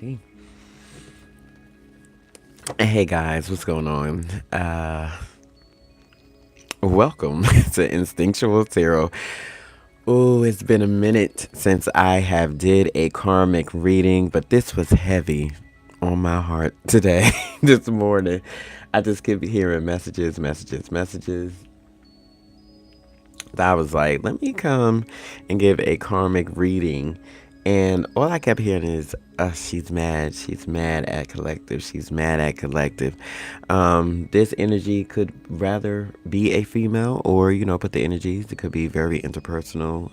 Alrighty. Hey guys, what's going on? Welcome to Instinctual Tarot. Oh, it's been a minute since I have did a karmic reading, but this was heavy on my heart today, this morning. I just keep hearing messages. I was like, let me come and give a karmic reading. And all I kept hearing is, she's mad. She's mad at collective. She's mad at collective. This energy could rather be a female or, put the energies. It could be very interpersonal.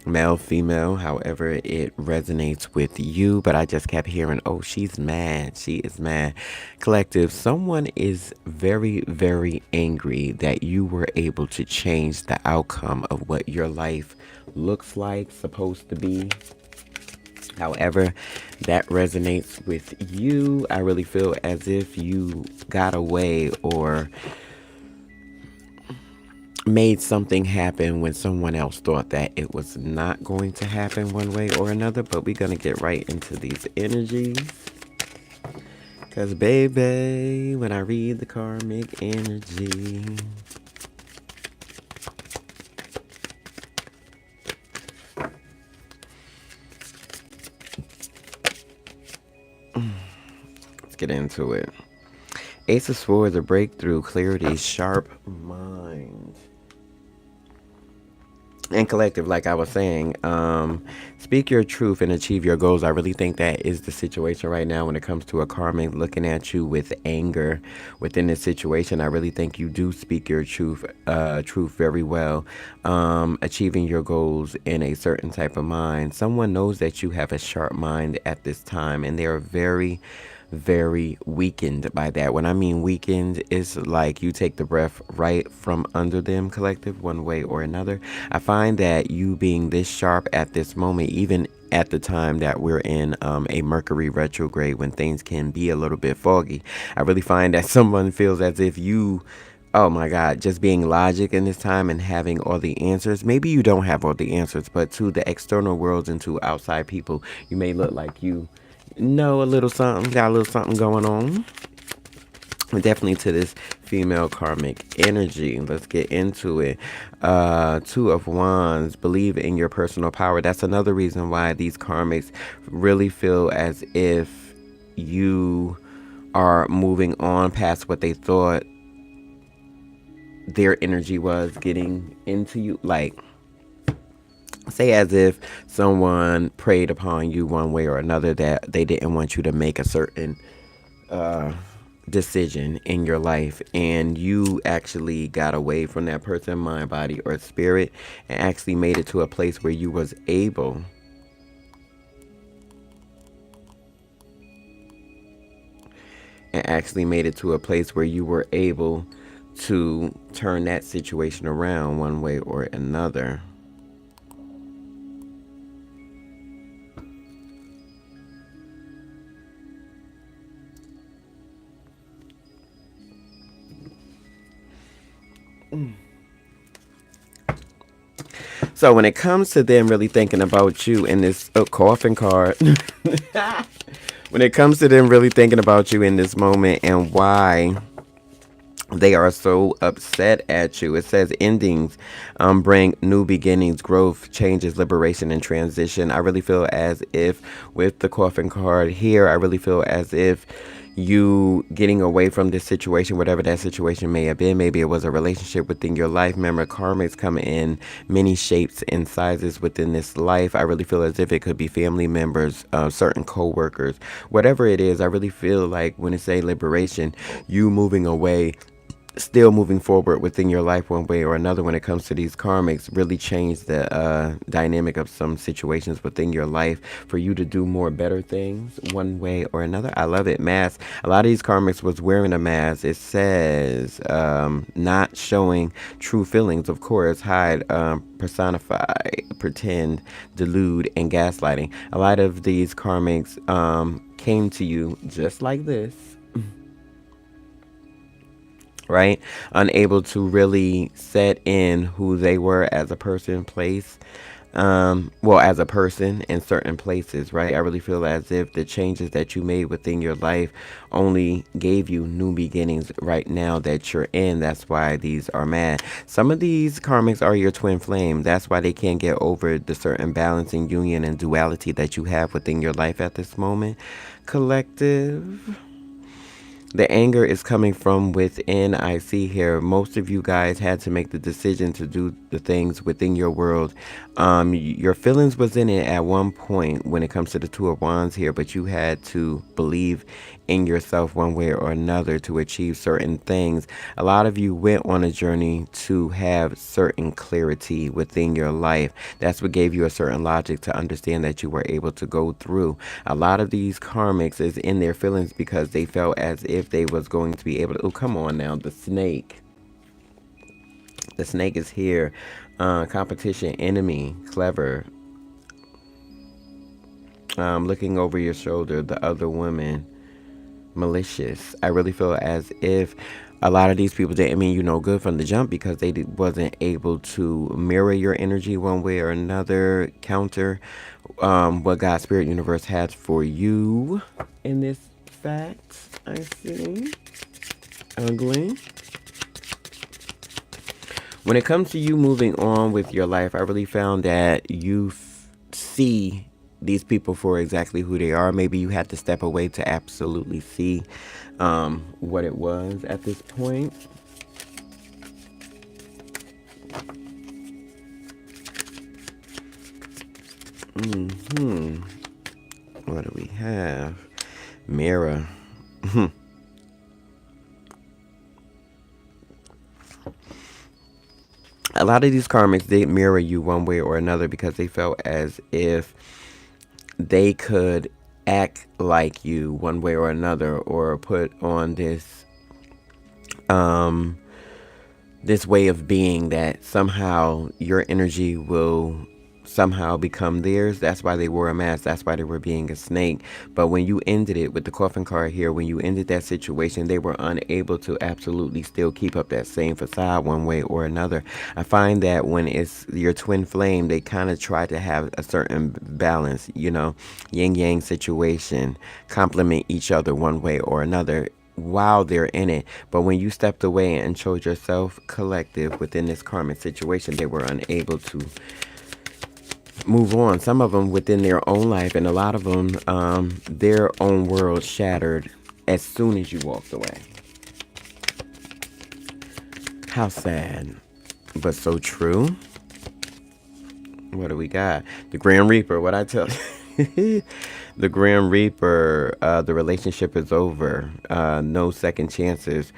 Male, female, however it resonates with you. But I just kept hearing, oh, she's mad. She is mad. Collective, someone is very, very angry that you were able to change the outcome of what your life looks like, supposed to be. However, that resonates with you. I really feel as if you got away or made something happen when someone else thought that it was not going to happen one way or another. But we're going to get right into these energies. Because, baby, when I read the karmic energy, let's get into it. Ace of Swords, a breakthrough, clarity, sharp mind. And collective, like I was saying, speak your truth and achieve your goals. I really think that is the situation right now when it comes to a karmic looking at you with anger within this situation. I really think you do speak your truth very well, achieving your goals in a certain type of mind. Someone knows that you have a sharp mind at this time, and they are very weakened by that. When I mean weakened, it's like you take the breath right from under them, collective, one way or another. I find that you being this sharp at this moment, even at the time that we're in a Mercury retrograde when things can be a little bit foggy, I really find that someone feels as if you, oh my God, just being logic in this time and having all the answers. Maybe you don't have all the answers, but to the external worlds and to outside people, you may look like you know a little something, got a little something going on. And definitely to this female karmic energy. Let's get into it. Two of Wands, believe in your personal power. That's another reason why these karmics really feel as if you are moving on past what they thought their energy was getting into you. Like, say as if someone preyed upon you one way or another, that they didn't want you to make a certain decision in your life, and you actually got away from that person, mind, body, or spirit, and actually made it to a place where you was able to turn that situation around one way or another. So when it comes to them really thinking about you in this coffin card, when it comes to them really thinking about you in this moment and why they are so upset at you, it says endings bring new beginnings, growth, changes, liberation, and transition. I really feel as if with the coffin card here, I really feel as if you getting away from this situation, whatever that situation may have been. Maybe it was a relationship within your life. Remember, karmics come in many shapes and sizes within this life. I really feel as if it could be family members, certain co-workers, whatever it is. I really feel like when it say liberation, you moving away, still moving forward within your life one way or another. When it comes to these karmics, really change the dynamic of some situations within your life for you to do more better things one way or another. I love it. Mask. A lot of these karmics was wearing a mask. It says not showing true feelings, of course, hide, personify, pretend, delude, and gaslighting. A lot of these karmics came to you just like this, right? Unable to really set in who they were as a person, place, Well, as a person in certain places, right? I really feel as if the changes that you made within your life only gave you new beginnings right now that you're in. That's why these are mad. Some of these karmics are your twin flame. That's why they can't get over the certain balance and union and duality that you have within your life at this moment. Collective. The anger is coming from within. I see here most of you guys had to make the decision to do the things within your world. Your feelings was in it at one point when it comes to the Two of Wands here, but you had to believe in yourself one way or another to achieve certain things. A lot of you went on a journey to have certain clarity within your life. That's what gave you a certain logic to understand that you were able to go through. A lot of these karmics is in their feelings because they felt as if they was going to be able to, oh, come on now, the snake. The snake is here. Competition, enemy, clever. Looking over your shoulder, the other woman, malicious. I really feel as if a lot of these people didn't mean you no good from the jump because they wasn't able to mirror your energy one way or another, counter what God Spirit Universe has for you in this fact. I see. Ugly. When it comes to you moving on with your life, I really found that you see these people for exactly who they are. Maybe you had to step away to absolutely see what it was at this point. What do we have? Mirror. A lot of these karmics did mirror you one way or another because they felt as if they could act like you one way or another, or put on this way of being that somehow your energy will somehow become theirs. That's why they wore a mask. That's why they were being a snake. But when you ended it with the coffin card here, when you ended that situation, they were unable to absolutely still keep up that same facade one way or another. I find that when it's your twin flame, they kind of try to have a certain balance, you know, yin yang situation, complement each other one way or another while they're in it. But when you stepped away and showed yourself collective within this karmic situation, they were unable to move on. Some of them within their own life, and a lot of them, their own world shattered as soon as you walked away. How sad, but so true. What do we got? The Grand Reaper. What I tell you. The Grand Reaper. The relationship is over. No second chances.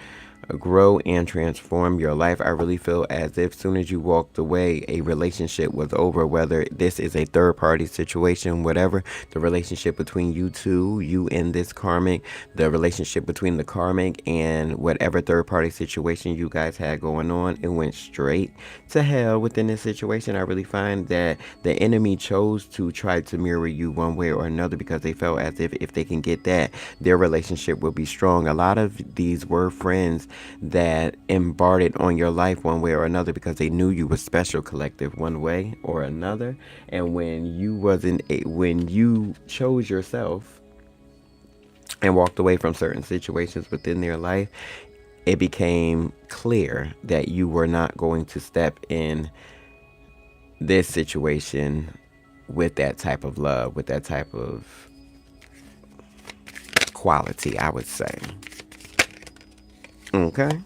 Grow and transform your life. I really feel as if soon as you walked away, a relationship was over, whether this is a third party situation, whatever. The relationship between you two, you and this karmic, the relationship between the karmic and whatever third party situation you guys had going on, it went straight to hell within this situation. I really find that the enemy chose to try to mirror you one way or another because they felt as if they can get that, their relationship will be strong. A lot of these were friends that embarked on your life one way or another because they knew you were special, collective, one way or another. And when you chose yourself and walked away from certain situations within their life, it became clear that you were not going to step in this situation with that type of love, with that type of quality, I would say. Okay.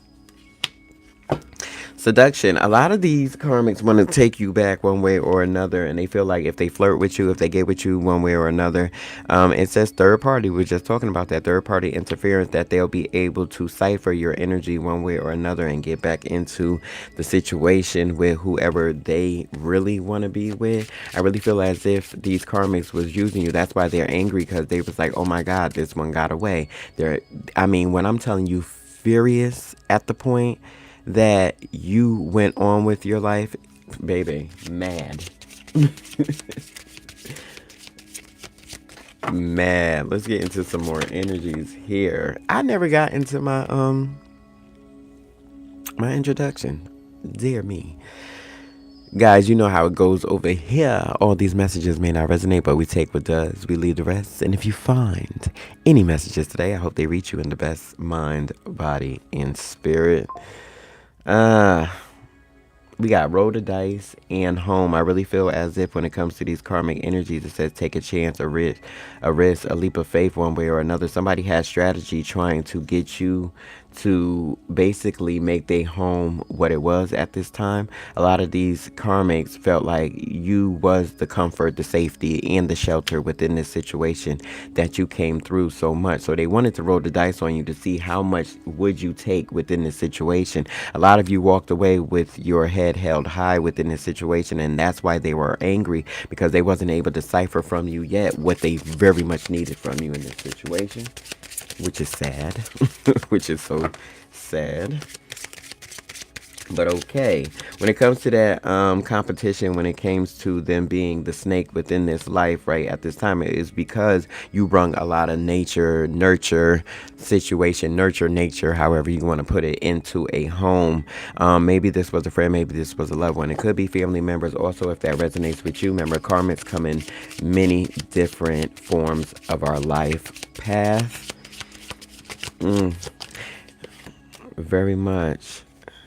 Seduction. A lot of these karmics want to take you back one way or another, and they feel like if they flirt with you, if they get with you one way or another, it says third party. We're just talking about that third party interference, that they'll be able to cipher your energy one way or another and get back into the situation with whoever they really want to be with. I really feel as if these karmics was using you. That's why they're angry, because they was like, oh my God, this one got away. When I'm telling you, furious at the point that you went on with your life, baby, mad. Mad. Let's get into some more energies here. I never got into my introduction. Dear me. Guys, you know how it goes over here. All these messages may not resonate, but we take what does. We leave the rest. And if you find any messages today, I hope they reach you in the best mind, body, and spirit. Uh, we got roll the dice and home. I really feel as if when it comes to these karmic energies, it says take a chance, a leap of faith one way or another. Somebody has strategy trying to get you to basically make their home what it was at this time. A lot of these karmics felt like you was the comfort, the safety, and the shelter within this situation that you came through so much. So they wanted to roll the dice on you to see how much would you take within this situation. A lot of you walked away with your head held high within this situation, and that's why they were angry, because they wasn't able to decipher from you yet what they very much needed from you in this situation, which is sad. Which is so sad. But okay, when it comes to that competition, when it comes to them being the snake within this life right at this time, it is because you brung a lot of nurture situation, nurture nature, however you want to put it, into a home. Maybe this was a friend, maybe this was a loved one. It could be family members also, if that resonates with you. Remember, karmics come in many different forms of our life path. Very much.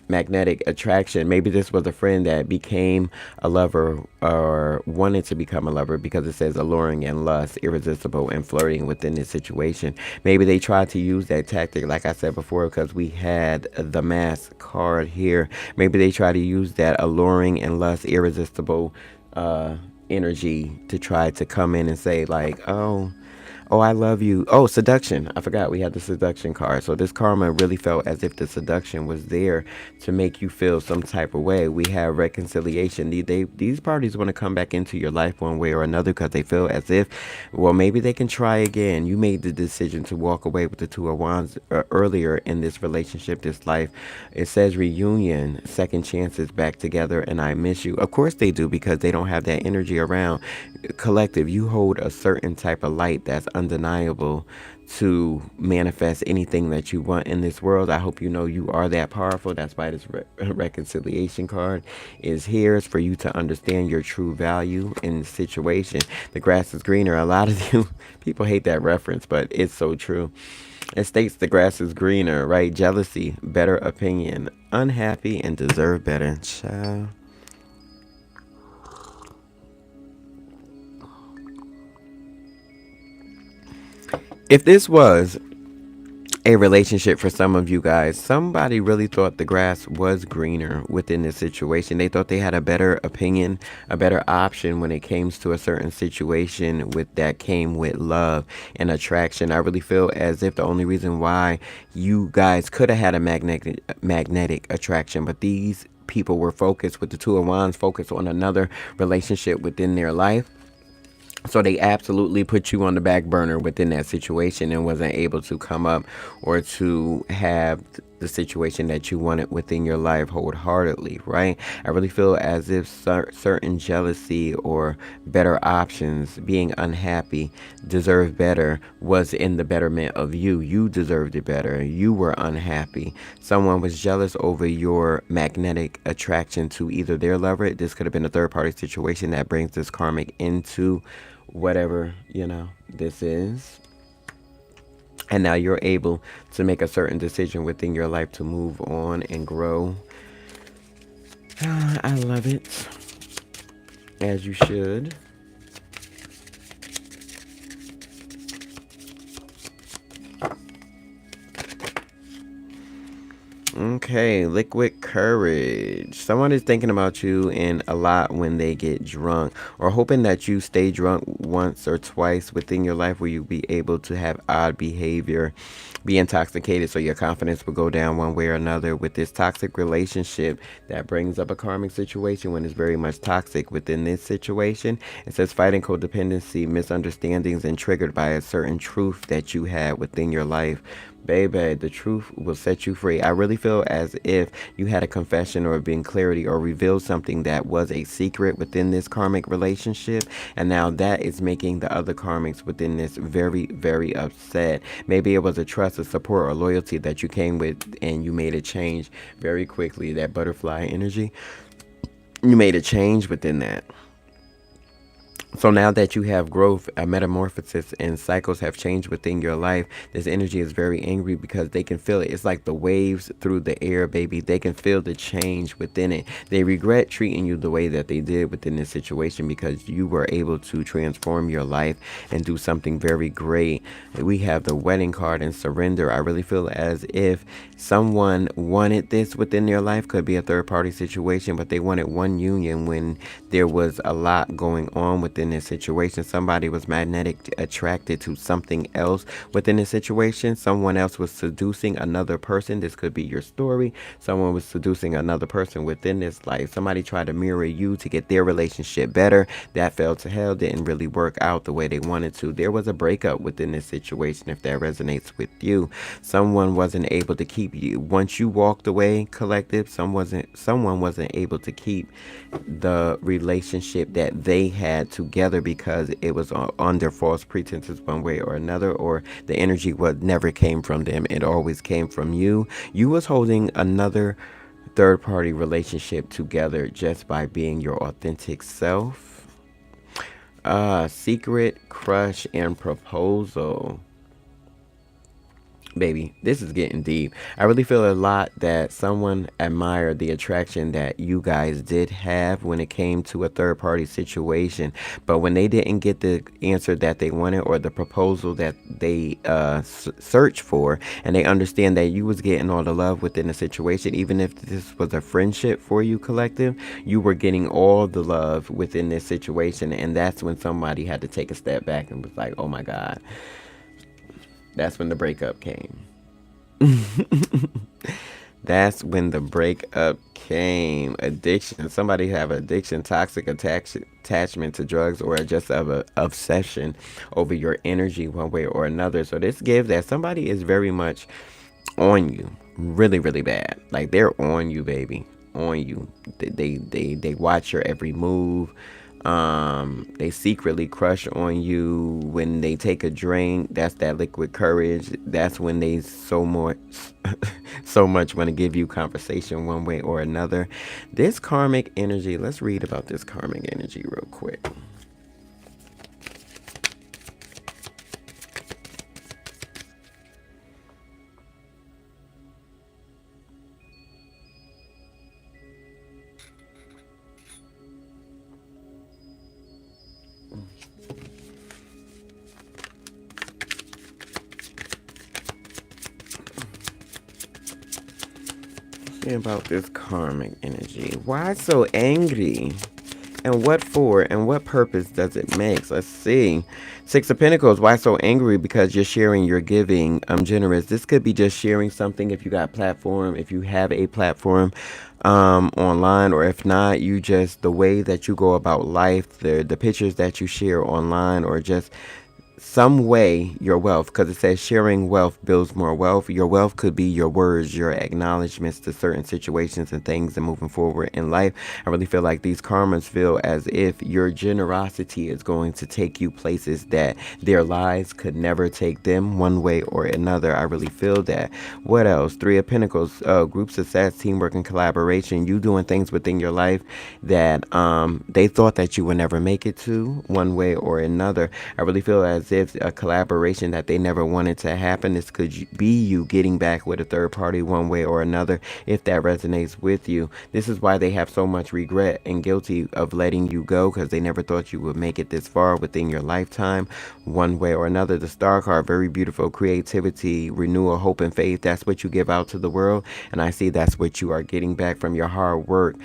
Magnetic attraction. Maybe this was a friend that became a lover or wanted to become a lover, because it says alluring and lust, irresistible and flirting within this situation. Maybe they tried to use that tactic, like I said before, because we had the mask card here. Maybe they tried to use that alluring and lust, irresistible energy to try to come in and say like, oh, I love you. Oh, seduction. I forgot we had the seduction card. So this karma really felt as if the seduction was there to make you feel some type of way. We have reconciliation. These parties want to come back into your life one way or another, because they feel as if, well, maybe they can try again. You made the decision to walk away with the Two of Wands earlier in this relationship, this life. It says reunion, second chances, back together, and I miss you. Of course they do, because they don't have that energy around. Collective, you hold a certain type of light that's undeniable to manifest anything that you want in this world. I hope you know you are that powerful. That's why this reconciliation card is here. It's for you to understand your true value in the situation. The grass is greener. A lot of you people hate that reference, but it's so true. It states the grass is greener, right? Jealousy, better opinion, unhappy, and deserve better. Child. If this was a relationship for some of you guys, somebody really thought the grass was greener within this situation. They thought they had a better opinion, a better option when it came to a certain situation with that came with love and attraction. I really feel as if the only reason why you guys could have had a magnetic attraction, but these people were focused with the Two of Wands, focused on another relationship within their life. So they absolutely put you on the back burner within that situation and wasn't able to come up or to have the situation that you wanted within your life wholeheartedly, right? I really feel as if certain jealousy or better options, being unhappy, deserve better, was in the betterment of you. You deserved it better. You were unhappy. Someone was jealous over your magnetic attraction to either their lover. This could have been a third party situation that brings this karmic into whatever, this is. And now you're able to make a certain decision within your life to move on and grow. I love it. As you should. Okay, liquid courage. Someone is thinking about you and a lot when they get drunk, or hoping that you stay drunk once or twice within your life where you be able to have odd behavior, be intoxicated, so your confidence will go down one way or another with this toxic relationship that brings up a karmic situation when it's very much toxic within this situation. It says fighting codependency, misunderstandings, and triggered by a certain truth that you had within your life. Baby, the truth will set you free. I really feel as if you had a confession or been clarity or revealed something that was a secret within this karmic relationship. And now that is making the other karmics within this very, very upset. Maybe it was a trust, a support, or loyalty that you came with and you made a change very quickly. That butterfly energy. You made a change within that. So now that you have growth, a metamorphosis, and cycles have changed within your life, this energy is very angry because they can feel it. It's like the waves through the air, baby. They can feel the change within it. They regret treating you the way that they did within this situation because you were able to transform your life and do something very great. We have the wedding card and surrender. I really feel as if someone wanted this within their life, could be a third party situation, but they wanted one union when there was a lot going on within this situation. Somebody was magnetic attracted to something else within this situation. Someone else was seducing another person. This could be your story. Someone was seducing another person within this life. Somebody tried to mirror you to get their relationship better. That fell to hell. Didn't really work out the way they wanted to. There was a breakup within this situation, if that resonates with you. Someone wasn't able to keep you. Once you walked away, collective, someone wasn't able to keep the relationship that they had together because it was under false pretenses one way or another, or the energy was never came from them. It always came from you. You was holding another third party relationship together just by being your authentic self. Secret crush and proposal. Baby, this is getting deep. I really feel a lot that someone admired the attraction that you guys did have when it came to a third party situation. But when they didn't get the answer that they wanted or the proposal that they searched for, and they understand that you was getting all the love within the situation, even if this was a friendship for you, collective, you were getting all the love within this situation. And that's when somebody had to take a step back and was like, oh my God. That's when the breakup came. That's when the breakup came. Addiction. Somebody have addiction, toxic attachment to drugs, or just of a obsession over your energy one way or another. So this gives that somebody is very much on you, really, really bad. Like they're on you, baby, on you. They watch your every move. They secretly crush on you when they take a drink. That's that liquid courage. That's when they so much want to give you conversation one way or another. This karmic energy, let's read about this karmic energy real quick. About this karmic energy. Why so angry? And what for? And what purpose does it make? Let's see. Six of Pentacles. Why so angry? Because you're sharing, you're giving. Generous. This could be just sharing something if you got platform, if you have a platform online, or if not, you just the way that you go about life, the pictures that you share online, or just some way your wealth, because it says sharing wealth builds more wealth. Your wealth could be your words, your acknowledgments to certain situations and things and moving forward in life. I really feel like these karmas feel as if your generosity is going to take you places that their lives could never take them one way or another. I really feel that. What else? Three of Pentacles, group success, teamwork, and collaboration. You doing things within your life that they thought that you would never make it to one way or another. I really feel as if a collaboration that they never wanted to happen. This could be you getting back with a third party one way or another, if that resonates with you. This is why they have so much regret and guilty of letting you go, because they never thought you would make it this far within your lifetime one way or another. The Star card, very beautiful. Creativity, renewal, hope, and faith. That's what you give out to the world, and I see that's what you are getting back from your hard work,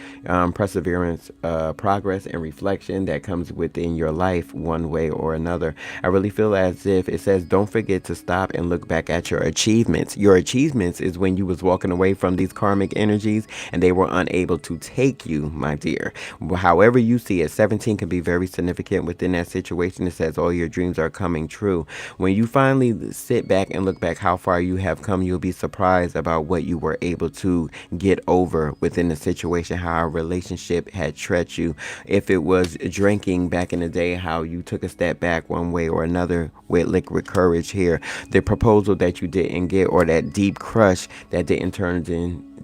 perseverance, progress, and reflection that comes within your life one way or another. I really feel as if it says, don't forget to stop and look back at your achievements. Your achievements is when you was walking away from these karmic energies and they were unable to take you, my dear. However you see it, 17 can be very significant within that situation. It says all your dreams are coming true. When you finally sit back and look back how far you have come, you'll be surprised about what you were able to get over within the situation, how a relationship had treated you. If it was drinking back in the day, how you took a step back one way or another with liquid courage here. The proposal that you didn't get, or that deep crush that didn't turn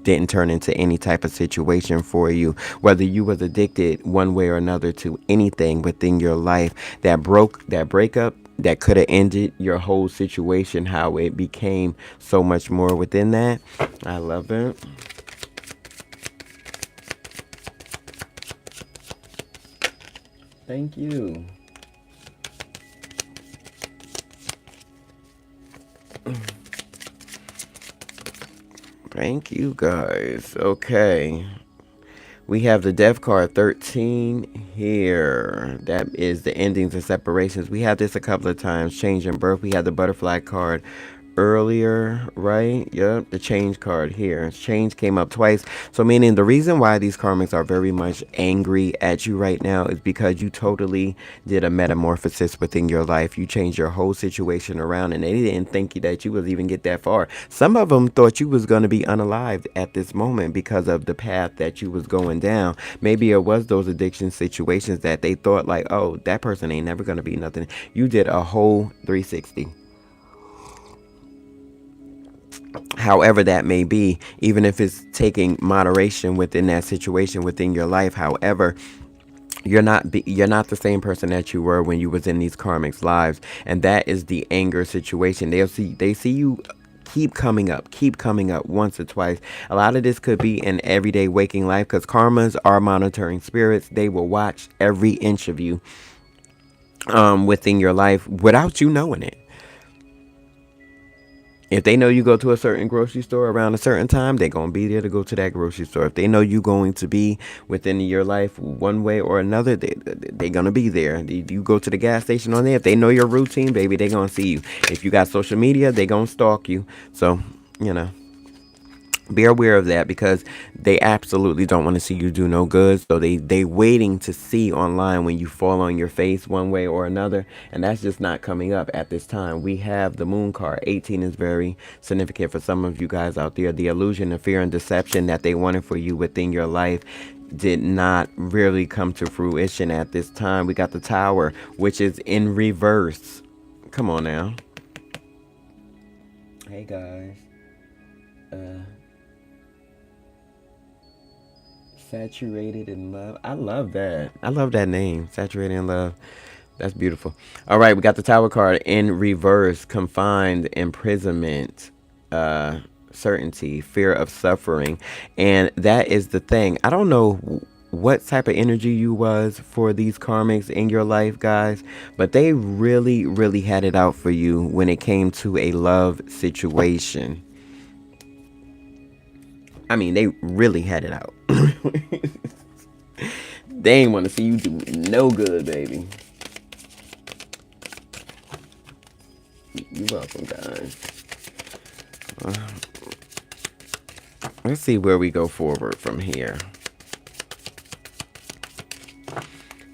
didn't turn into any type of situation for you. Whether you was addicted one way or another to anything within your life, that breakup that could have ended your whole situation, how it became so much more within that. I love it. Thank you. Thank you guys. Okay. We have the death card 13 here. That is the endings and separations. We had this a couple of times. Change in birth. We had the butterfly card earlier, right? Yep, the change card here. Change came up twice. So meaning the reason why these karmics are very much angry at you right now is because you totally did a metamorphosis within your life. You changed your whole situation around and they didn't think that you would even get that far. Some of them thought you was going to be unalived at this moment because of the path that you was going down. Maybe it was those addiction situations that they thought like, oh, that person ain't never going to be nothing. You did a whole 360. However that may be, even if it's taking moderation within that situation within your life. However, you're not the same person that you were when you was in these karmics lives, and that is the anger situation. They see you keep coming up once or twice. A lot of this could be in everyday waking life, because karmas are monitoring spirits. They will watch every inch of you within your life without you knowing it. If they know you go to a certain grocery store around a certain time, they're going to be there to go to that grocery store. If they know you're going to be within your life one way or another, they're going to be there. You go to the gas station on there. If they know your routine, baby, they're going to see you. If you got social media, they're going to stalk you. So, you know, be aware of that, because they absolutely don't want to see you do no good. So they waiting to see online when you fall on your face one way or another, and that's just not coming up at this time. We have the moon card. 18 is very significant for some of you guys out there. The illusion, the fear, and deception that they wanted for you within your life did not really come to fruition at this time. We got the Tower, which is in reverse. Come on now. Hey guys. Saturated in love. I love that. I love that name. Saturated in love. That's beautiful. All right, we got the Tower card in reverse. Confined, imprisonment, certainty, fear of suffering. And that is the thing. I don't know what type of energy you was for these karmics in your life, guys, but they really, really had it out for you when it came to a love situation. I mean, they really had it out. They ain't want to see you do no good, baby. You're welcome, guys. Let's see where we go forward from here.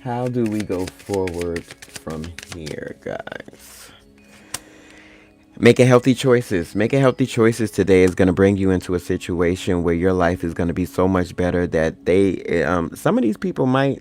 How do we go forward from here, guys? Making healthy choices. Making healthy choices today is going to bring you into a situation where your life is going to be so much better that some of these people might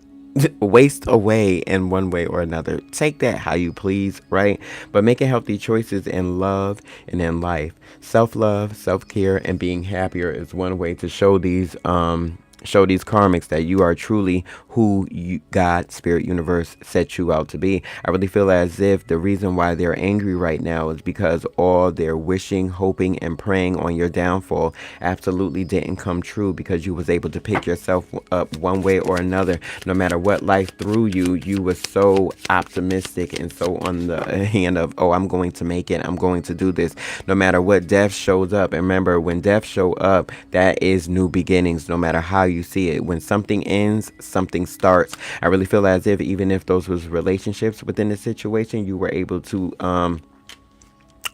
waste away in one way or another. Take that how you please, right? But making healthy choices in love and in life. Self-love, self-care, and being happier is one way to show these karmics that you are truly who God, Spirit, Universe set you out to be. I really feel as if the reason why they're angry right now is because all their wishing, hoping, and praying on your downfall absolutely didn't come true, because you was able to pick yourself up one way or another. No matter what life threw you, you were so optimistic and so on the hand of, oh, I'm going to make it. I'm going to do this. No matter what death shows up. And remember, when death show up, that is new beginnings, no matter how you see it. When something ends, something starts. I really feel as if even if those was relationships within the situation, you were able to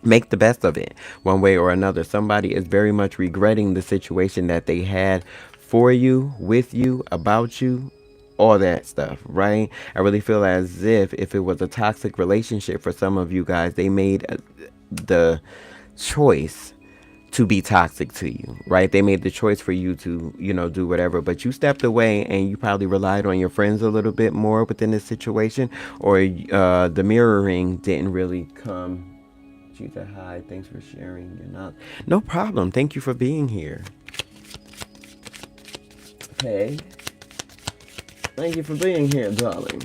make the best of it one way or another. Somebody is very much regretting the situation that they had for you, with you, about you, all that stuff, right? I really feel as if it was a toxic relationship for some of you guys, they made the choice to be toxic to you, right? They made the choice for you to, do whatever, but you stepped away and you probably relied on your friends a little bit more within this situation, or the mirroring didn't really come. She said, hi, thanks for sharing your knowledge. No problem. Thank you for being here. Okay. Thank you for being here, darling.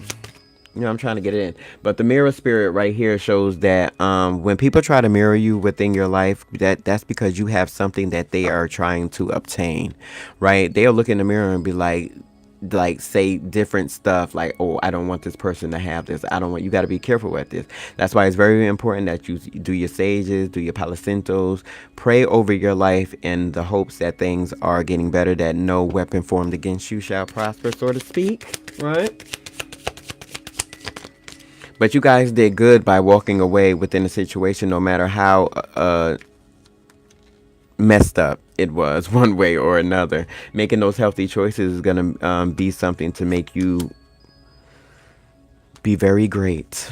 You know, I'm trying to get it in. But the mirror spirit right here shows that when people try to mirror you within your life, that's because you have something that they are trying to obtain, right? They'll look in the mirror and be like say different stuff like, oh, I don't want this person to have this. I don't want, you got to be careful with this. That's why it's very important that you do your sages, do your palicentos, pray over your life in the hopes that things are getting better, that no weapon formed against you shall prosper, so to speak, right? But you guys did good by walking away within the situation, no matter how messed up it was one way or another. Making those healthy choices is going to be something to make you be very great.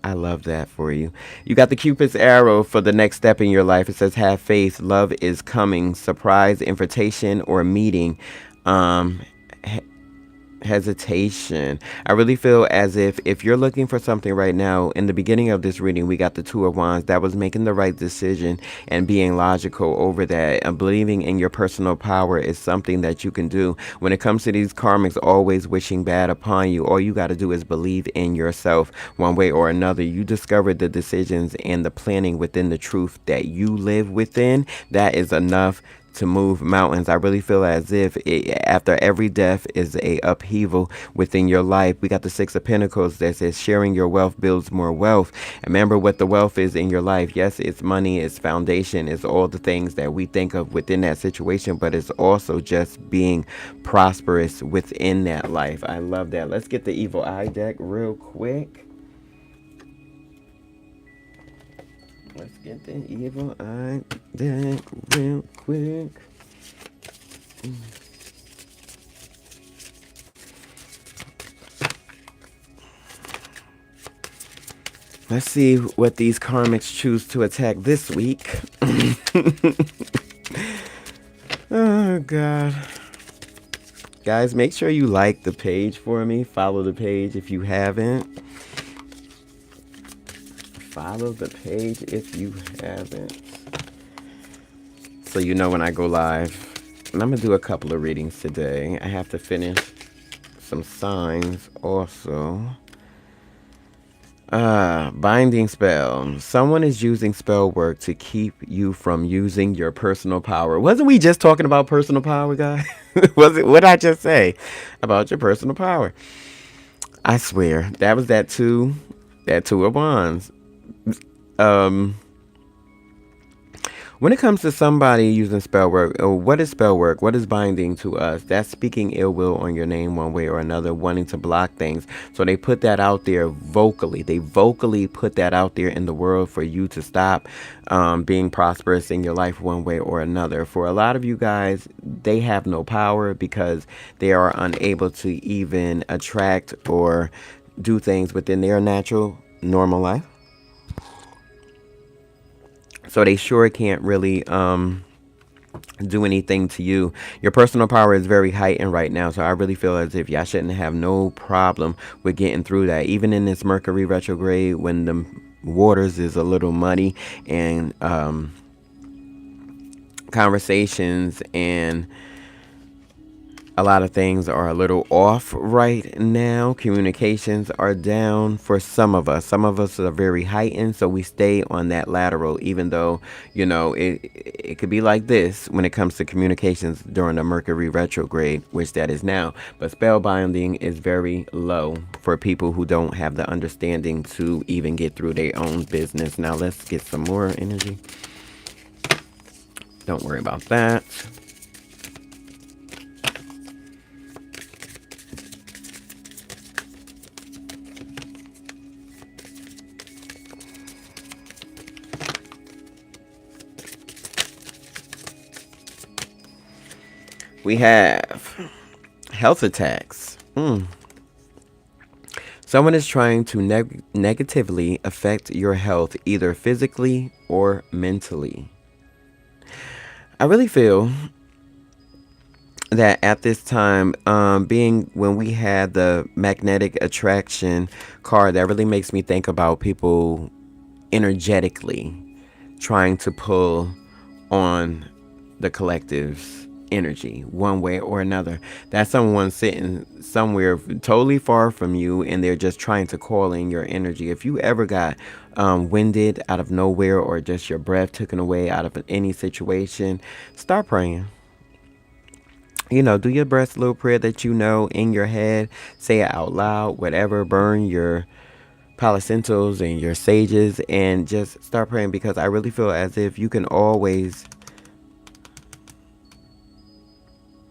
I love that for you. You got the Cupid's arrow for the next step in your life. It says, have faith. Love is coming. Surprise, invitation, or meeting. Um, Hesitation. I really feel as if you're looking for something right now, in the beginning of this reading we got the Two of Wands. That was making the right decision and being logical over that, and believing in your personal power is something that you can do. When it comes to these karmics always wishing bad upon you, all you got to do is believe in yourself. One way or another, you discovered the decisions and the planning within the truth that you live within. That is enough to move mountains. I really feel as if after every death is a upheaval within your life. We got the Six of Pentacles that says sharing your wealth builds more wealth. Remember what the wealth is in your life. Yes, it's money, it's foundation, it's all the things that we think of within that situation, but it's also just being prosperous within that life. I love that. Let's get the Evil Eye deck real quick. Let's get the Evil Eye deck real quick. Let's see what these karmics choose to attack this week. Oh, God. Guys, make sure you like the page for me. Follow the page if you haven't. Follow the page if you haven't, so you know when I go live. And I'm gonna do a couple of readings today. I have to finish some signs also. Binding spell. Someone is using spell work to keep you from using your personal power. Wasn't we just talking about personal power, guys? Was it? What did I just say about your personal power? I swear that was that two of wands. When it comes to somebody using spell work, what is spell work? What is binding to us? That's speaking ill will on your name one way or another, wanting to block things. So they put that out there vocally. They vocally put that out there in the world for you to stop being prosperous in your life one way or another. For a lot of you guys, they have no power because they are unable to even attract or do things within their natural, normal life. So they sure can't really do anything to you. Your personal power is very heightened right now. So I really feel as if y'all shouldn't have no problem with getting through that. Even in this Mercury retrograde, when the waters is a little muddy and conversations and a lot of things are a little off right now. Communications are down for some of us. Some of us are very heightened, so we stay on that lateral, even though, you know, it could be like this when it comes to communications during the Mercury retrograde, which that is now. But spellbinding is very low for people who don't have the understanding to even get through their own business. Now let's get some more energy. Don't worry about that. We have health attacks. Someone is trying to negatively affect your health, either physically or mentally. I really feel that at this time, being when we had the magnetic attraction card, that really makes me think about people energetically trying to pull on the collectives energy one way or another. That's someone sitting somewhere totally far from you and they're just trying to call in your energy. If you ever got winded out of nowhere or just your breath taken away out of any situation, start praying. You know, do your best little prayer that you know in your head. Say it out loud, whatever. Burn your Palo Santos and your sages and just start praying, because I really feel as if you can always,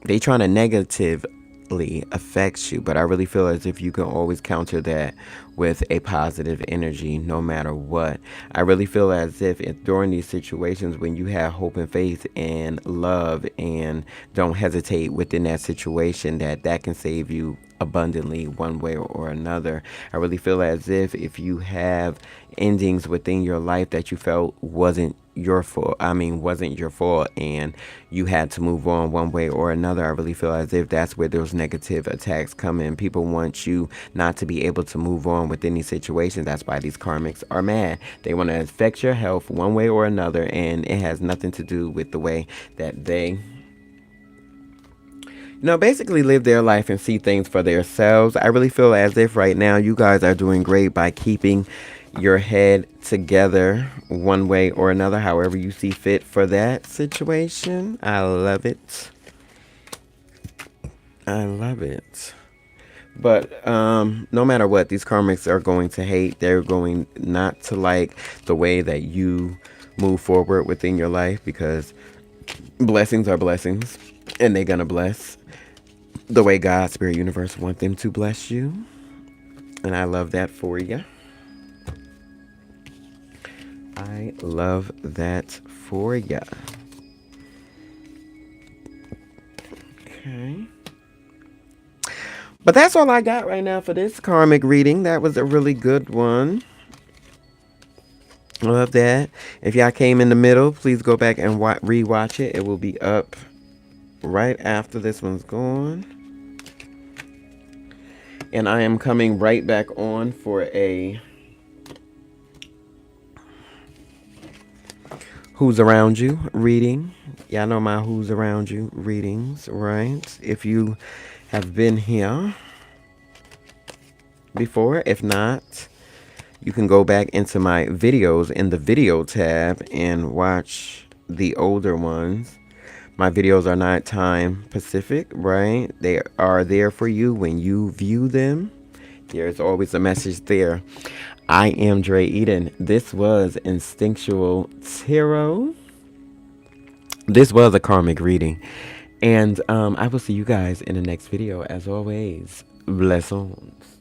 they trying to negatively affect you, but I really feel as if you can always counter that with a positive energy no matter what. I really feel as if during these situations when you have hope and faith and love and don't hesitate within that situation, that can save you abundantly one way or another. I really feel as if you have endings within your life that you felt wasn't your fault and you had to move on one way or another, I really feel as if that's where those negative attacks come in. People want you not to be able to move on with any situations. That's why these karmics are mad. They want to affect your health one way or another, and it has nothing to do with the way that they basically live their life and see things for themselves. I really feel as if right now you guys are doing great by keeping your head together one way or another, however you see fit for that situation. I love it. I love it. But no matter what, these karmics are going to hate. They're going not to like the way that you move forward within your life, because blessings are blessings and they're going to bless the way God, Spirit, Universe want them to bless you. And I love that for you. I love that for you. Okay. But that's all I got right now for this karmic reading. That was a really good one. I love that. If y'all came in the middle, please go back and rewatch it. It will be up right after this one's gone. And I am coming right back on for a Who's Around You reading. Y'all know my Who's Around You readings, right? If you have been here before, if not, you can go back into my videos in the video tab and watch the older ones. My videos are not time Pacific, right? They are there for you when you view them. There's always a message there. I am Dre Eden. This was Instinctual Tarot. This was a karmic reading. And I will see you guys in the next video. As always, blessings.